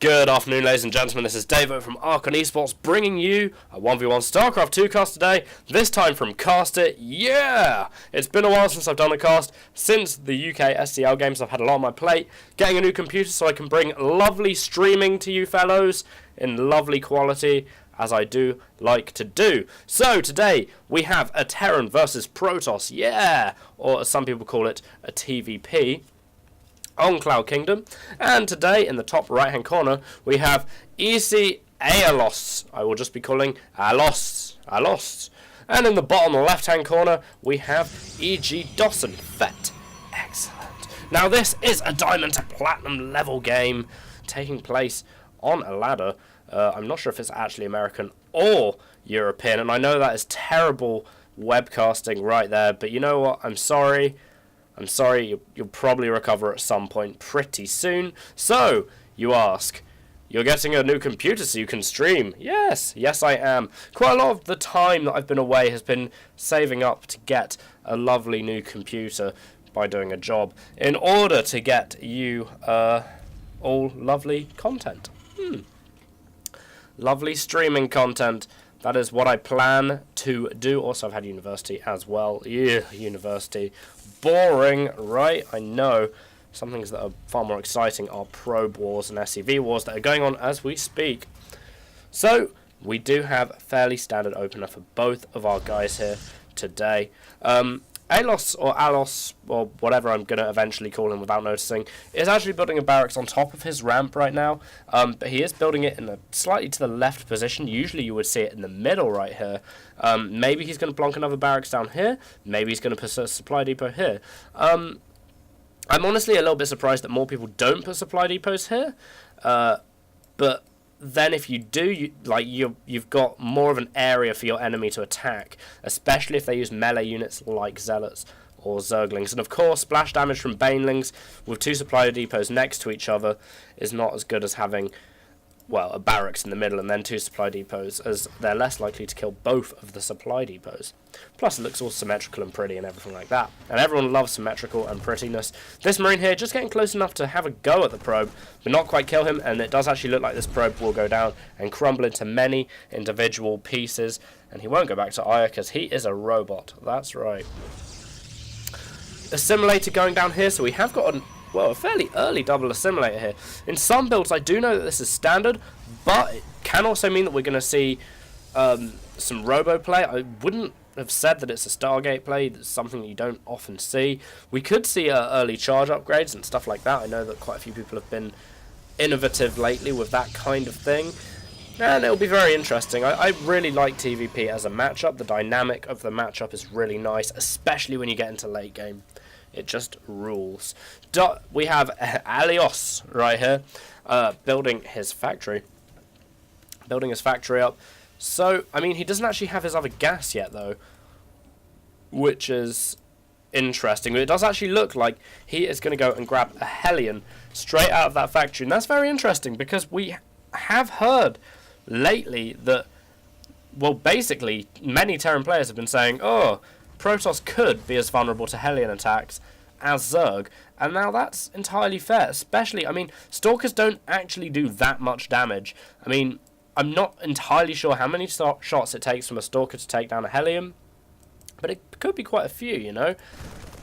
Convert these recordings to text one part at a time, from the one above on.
Good afternoon, ladies and gentlemen. This is Davo from Arc on Esports, bringing you a 1v1 Starcraft 2 cast today. This time from Cast It. Yeah! It's been a while since I've done a cast. Since the UK SCL games, I've had a lot on my plate. Getting a new computer so I can bring lovely streaming to you fellows in lovely quality, as I do like to do. So today we have a Terran versus Protoss. Yeah! Or as some people call it, a TVP. On Cloud Kingdom, and today in the top right hand corner we have eCAiolos. I will just be calling eCAiolos. And in the bottom left hand corner we have eGDosenfett. Excellent. Now this is a diamond to platinum level game taking place on a ladder. I'm not sure if it's actually American or European, and I know that is terrible webcasting right there, but you know what, I'm sorry, you'll probably recover at some point pretty soon. So, you ask, you're getting a new computer so you can stream? Yes I am. Quite a lot of the time that I've been away has been saving up to get a lovely new computer by doing a job in order to get you all lovely content. Lovely streaming content. That is what I plan to do. Also, I've had university as well. Yeah, university. Boring, right? I know. Some things that are far more exciting are probe wars and SCV wars that are going on as we speak. So, we do have a fairly standard opener for both of our guys here today. Alos, or whatever I'm going to eventually call him without noticing, is actually building a barracks on top of his ramp right now, but he is building it in a slightly to the left position. Usually you would see it in the middle right here. Maybe he's going to plonk another barracks down here, maybe he's going to put a supply depot here. I'm honestly a little bit surprised that more people don't put supply depots here, but then if you do, you've got more of an area for your enemy to attack, especially if they use melee units like Zealots or Zerglings. And of course, splash damage from Banelings with two supply depots next to each other is not as good as having, well, a barracks in the middle and then two supply depots, as they're less likely to kill both of the supply depots. Plus, it looks all symmetrical and pretty and everything like that. And everyone loves symmetrical and prettiness. This Marine here just getting close enough to have a go at the probe, but not quite kill him, and it does actually look like this probe will go down and crumble into many individual pieces, and he won't go back to Aya because he is a robot. That's right. Assimilator going down here, so we have got a fairly early double assimilator here. In some builds, I do know that this is standard, but it can also mean that we're going to see some robo play. I wouldn't have said that it's a Stargate play. That's something that you don't often see. We could see early charge upgrades and stuff like that. I know that quite a few people have been innovative lately with that kind of thing, and it'll be very interesting. I really like TVP as a matchup. The dynamic of the matchup is really nice, especially when you get into late game. It just rules. We have eCAiolos right here, building his factory. Building his factory up. So, I mean, he doesn't actually have his other gas yet, though, which is interesting. But it does actually look like he is going to go and grab a Hellion straight out of that factory. And that's very interesting, because we have heard lately that, well, basically, many Terran players have been saying, oh, Protoss could be as vulnerable to Hellion attacks as Zerg, and now that's entirely fair, especially, I mean, Stalkers don't actually do that much damage. I mean, I'm not entirely sure how many shots it takes from a Stalker to take down a Hellion, but it could be quite a few, you know?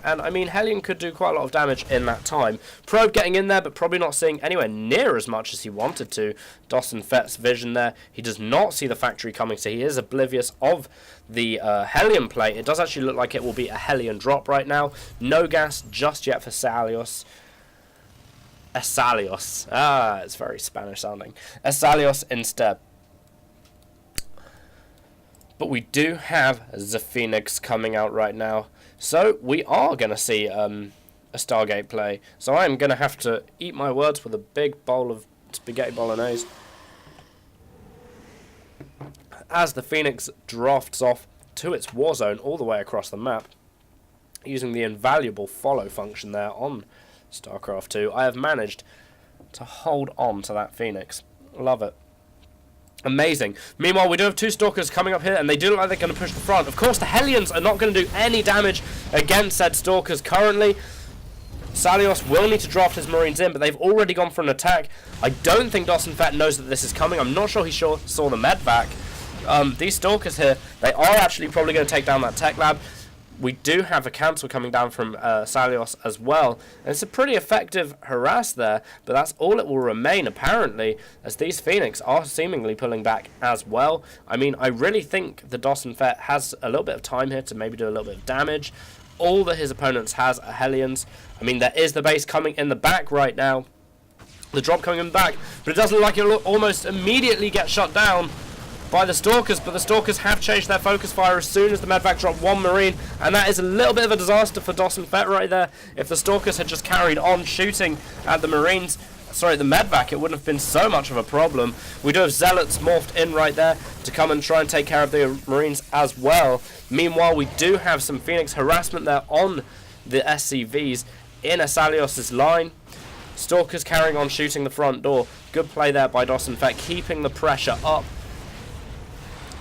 And, I mean, Hellion could do quite a lot of damage in that time. Probe getting in there, but probably not seeing anywhere near as much as he wanted to. Dosenfett's vision there. He does not see the factory coming, so he is oblivious of the Hellion play. It does actually look like it will be a Hellion drop right now. No gas just yet for eCAiolos. eCAiolos. Ah, it's very Spanish sounding. eCAiolos instead. But we do have the Phoenix coming out right now. So we are going to see a Stargate play. So I'm going to have to eat my words with a big bowl of spaghetti bolognese as the Phoenix drafts off to its war zone all the way across the map, using the invaluable follow function there on StarCraft 2. I have managed to hold on to that Phoenix. Love it. Amazing. Meanwhile, we do have two Stalkers coming up here, and they do look like they're going to push the front. Of course, the Hellions are not going to do any damage against said Stalkers currently. eCAiolos will need to draft his Marines in, but they've already gone for an attack. I don't think eGDosenfett knows that this is coming. I'm not sure he saw the medvac. These Stalkers here, they are actually probably going to take down that tech lab. We do have a cancel coming down from eCAiolos as well. And it's a pretty effective harass there, but that's all it will remain apparently, as these Phoenix are seemingly pulling back as well. I mean, I really think the eGDosenfett has a little bit of time here to maybe do a little bit of damage. All that his opponents has are Hellions. I mean, there is the base coming in the back right now. The drop coming in the back, but it doesn't look like it will almost immediately get shut down by the Stalkers, but the Stalkers have changed their focus fire as soon as the medvac dropped one Marine, and that is a little bit of a disaster for eGDosenfett right there. If the Stalkers had just carried on shooting at the Marines, sorry, the medvac, it wouldn't have been so much of a problem. We do have Zealots morphed in right there to come and try and take care of the Marines as well. Meanwhile, we do have some Phoenix harassment there on the SCVs in eCAiolos's line. Stalkers carrying on shooting the front door. Good play there by eGDosenfett, keeping the pressure up.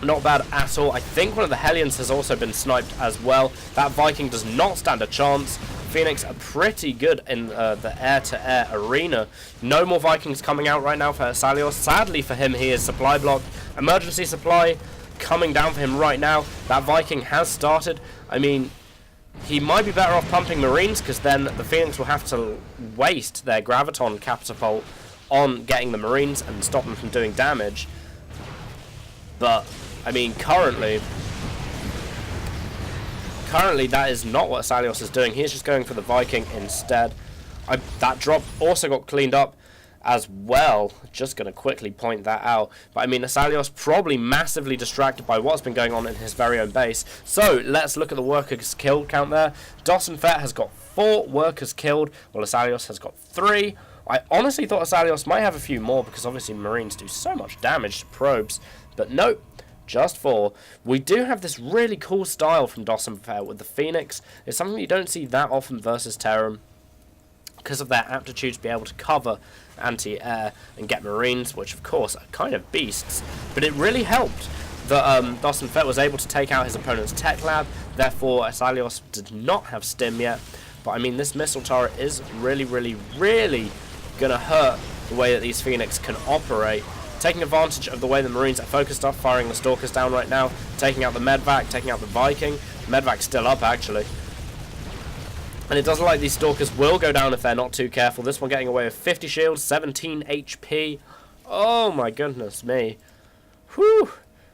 Not bad at all. I think one of the Hellions has also been sniped as well. That Viking does not stand a chance. Phoenix are pretty good in the air-to-air arena. No more Vikings coming out right now for eCAiolos. Sadly for him, he is supply blocked. Emergency supply coming down for him right now. That Viking has started. I mean, he might be better off pumping Marines, because then the Phoenix will have to waste their Graviton catapult on getting the Marines and stop them from doing damage. But I mean, currently that is not what eCAiolos is doing. He's just going for the Viking instead. That drop also got cleaned up as well. Just going to quickly point that out. But I mean, eCAiolos probably massively distracted by what's been going on in his very own base. So let's look at the workers killed count there. eGDosenfett has got 4 workers killed, while eCAiolos has got 3. I honestly thought eCAiolos might have a few more, because obviously Marines do so much damage to probes. But nope. Just 4. We do have this really cool style from eGDosenfett with the Phoenix. It's something you don't see that often versus Terran, because of their aptitude to be able to cover anti-air and get Marines, which of course are kind of beasts. But it really helped that eGDosenfett was able to take out his opponent's tech lab. Therefore, eCAiolos did not have stim yet. But I mean, this missile turret is really going to hurt the way that these Phoenix can operate. Taking advantage of the way the Marines are focused off, firing the Stalkers down right now, taking out the medvac, taking out the Viking. Medvac's still up, actually. And it doesn't look like these Stalkers will go down if they're not too careful. This one getting away with 50 shields, 17 HP. Oh my goodness me. Whew.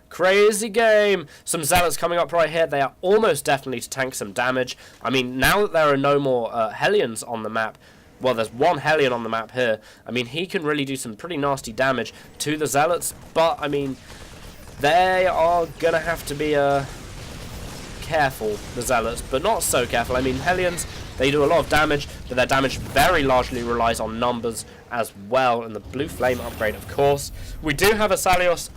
Crazy game. Some Zealots coming up right here. They are almost definitely to tank some damage. I mean, now that there are no more Hellions on the map, well, there's one Hellion on the map here. I mean, he can really do some pretty nasty damage to the Zealots, but, I mean, they are going to have to be careful, the Zealots, but not so careful. I mean, Hellions, they do a lot of damage, but their damage very largely relies on numbers as well, and the Blue Flame upgrade, of course. We do have eCAiolos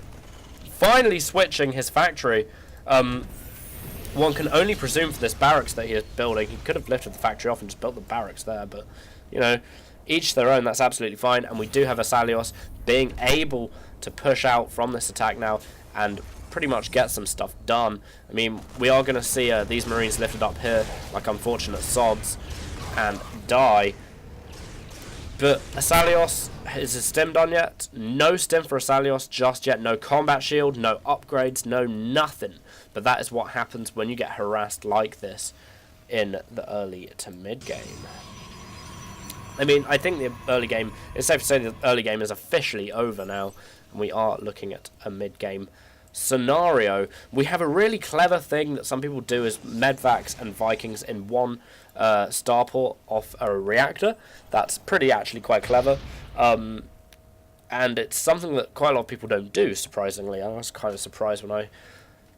finally switching his factory. One can only presume for this barracks that he is building. He could have lifted the factory off and just built the barracks there, but, you know, each their own, that's absolutely fine. And we do have eCAiolos being able to push out from this attack now and pretty much get some stuff done. I mean, we are going to see these Marines lifted up here like unfortunate sods and die. But eCAiolos, is his stim done yet? No stim for eCAiolos just yet. No combat shield, no upgrades, no nothing. But that is what happens when you get harassed like this in the early to mid game. I mean, I think the early game, it's safe to say the early game is officially over now, and we are looking at a mid game scenario. We have a really clever thing that some people do is medvacs and Vikings in one starport off a reactor. That's pretty actually quite clever. And it's something that quite a lot of people don't do, surprisingly. I was kind of surprised when I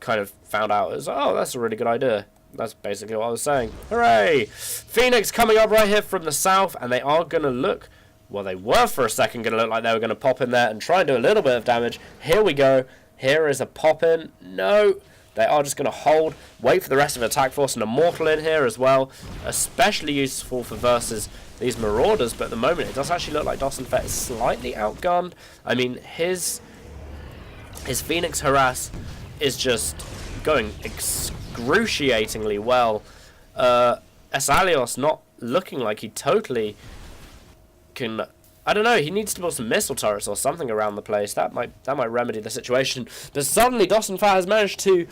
kind of found out. It was, oh, that's a really good idea. That's basically what I was saying. Hooray! Phoenix coming up right here from the south, and they are going to look, well, they were for a second going to look like they were going to pop in there and try and do a little bit of damage. Here we go. Here is a pop in. No, they are just going to hold, wait for the rest of the attack force, and a mortal in here as well. Especially useful for versus these Marauders, but at the moment it does actually look like eGDosenfett is slightly outgunned. I mean, his Phoenix harass is just going excruciatingly well. eCAiolos not looking like he totally can... I don't know, he needs to build some missile turrets or something around the place. That might remedy the situation. But suddenly eGDosenfett has managed to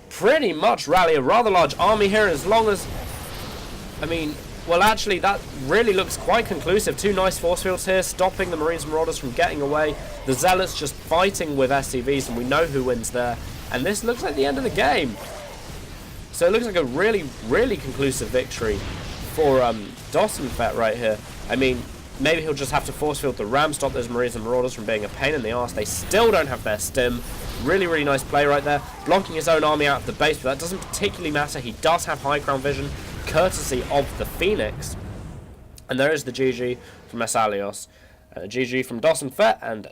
pretty much rally a rather large army here, as long as... I mean, well, actually, that really looks quite conclusive. 2 nice force fields here, stopping the Marines and Marauders from getting away. The Zealots just fighting with SCVs, and we know who wins there. And this looks like the end of the game. So it looks like a really, really conclusive victory for eGDosenfett right here. I mean, maybe he'll just have to force field the ram, stop those Marines and Marauders from being a pain in the arse. They still don't have their stim. Really, really nice play right there. Blocking his own army out of the base, but that doesn't particularly matter. He does have high ground vision, courtesy of the Phoenix. And there is the GG from eCAiolos. GG from eGDosenfett, and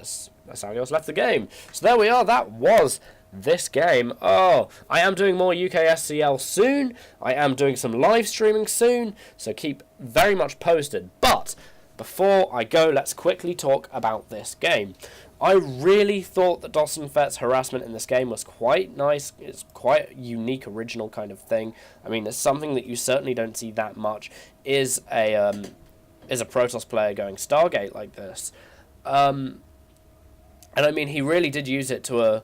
eCAiolos left the game. So there we are. That was this game. Oh, I am doing more UKSCL soon. I am doing some live streaming soon. So keep very much posted. But before I go, let's quickly talk about this game. I really thought that eGDosenfett's harassment in this game was quite nice. It's quite a unique, original kind of thing. I mean, it's something that you certainly don't see that much. Is a Protoss player going Stargate like this. And I mean, he really did use it to a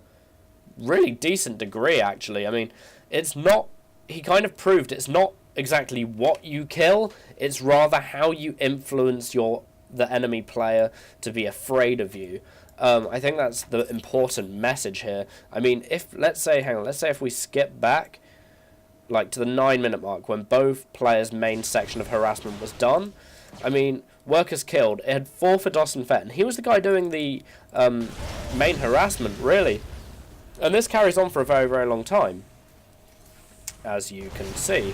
really decent degree, actually. I mean, it's not... He kind of proved it's not exactly what you kill, it's rather how you influence the enemy player to be afraid of you. I think that's the important message here. I mean, let's say if we skip back like to the 9-minute mark when both players' main section of harassment was done. I mean, workers killed. It had 4 for eGDosenfett, and he was the guy doing the main harassment, really. And this carries on for a very, very long time, as you can see.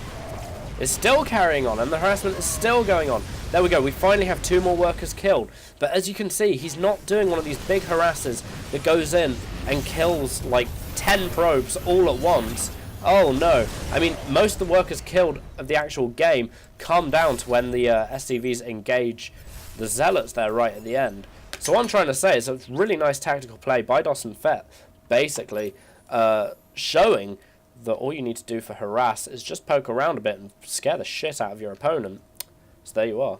It's still carrying on, and the harassment is still going on. There we go, we finally have 2 more workers killed. But as you can see, he's not doing one of these big harassers that goes in and kills like 10 probes all at once. Oh no. I mean, most of the workers killed of the actual game come down to when the SCVs engage the Zealots there right at the end. So what I'm trying to say is it's really nice tactical play by eGDosenfett, basically showing that all you need to do for harass is just poke around a bit and scare the shit out of your opponent. So there you are.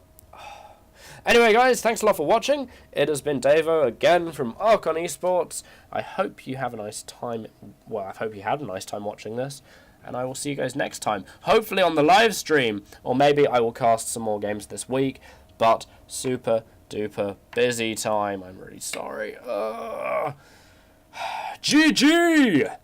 Anyway, guys, thanks a lot for watching. It has been Davo again from Archon Esports. I hope you have a nice time. Well, I hope you had a nice time watching this. And I will see you guys next time. Hopefully on the live stream. Or maybe I will cast some more games this week. But super duper busy time. I'm really sorry. GG!